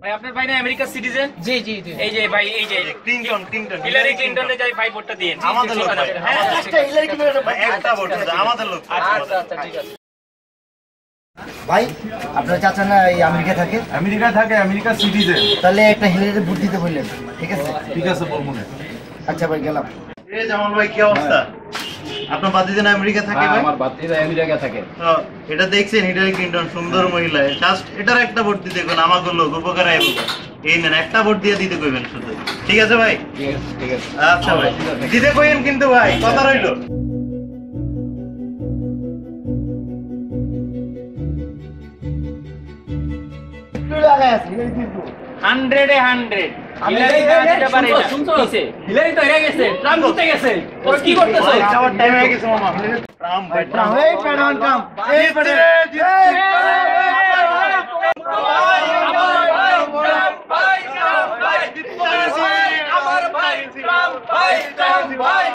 ভাই আপনার ভাই না আমেরিকার সিটিজেন? জি জি জি। এই যে ভাই এই যে ক্লিনটন হিলারি ক্লিনটনের যাই ভাই ভোটটা দিন। আমাদের লোক ভাই। হ্যাঁ একটা হিলারি ক্লিনটনের ভাই একটা ভোট দাও, আমাদের লোক। আচ্ছা আচ্ছা ঠিক আছে। ভাই আপনার চাচা না এই আমেরিকা থাকে? আমেরিকায় থাকে, আমেরিকার সিটিজেন। তাহলে একটা হিলারি ভোট দিতে বললেন, ঠিক আছে? ঠিক আছে বলবো না। আচ্ছা ভাই গেলাম। এই জামাল ভাই কি অবস্থা? আপনার বাতিজান আমেরিকা থাকে ভাই? আমার বাতিজা আমেরিকা থাকে। তো এটা দেখছেন হিলারি ক্লিনটন সুন্দর মহিলা, জাস্ট এটার একটা ভোট দিতে কোন আমাকে লোক উপকার আইব। এই নেন একটা ভোট দিয়ে দিতে কইবেন শুধু। ঠিক আছে ভাই? ঠিক আছে। আচ্ছা ভাই দিতে কইেন কিন্তু ভাই, কথা রইলো। একটু লাগাই আছে হিলারি কিন্তু। 100 এ 100 হিলারি দিতে পারে না। কিসে? হিলারি তো হেরে গেছে, ট্রাম্প জিতে গেছে। ও কি করতেছ? ভাই যাওয়ার টাইম হয়ে গেছে মামা। ট্রাম্প ভাই ট্রাম্প। এই প্যাডন কাম। এই প্যাডন। আমার ভাই ট্রাম্প ভাই।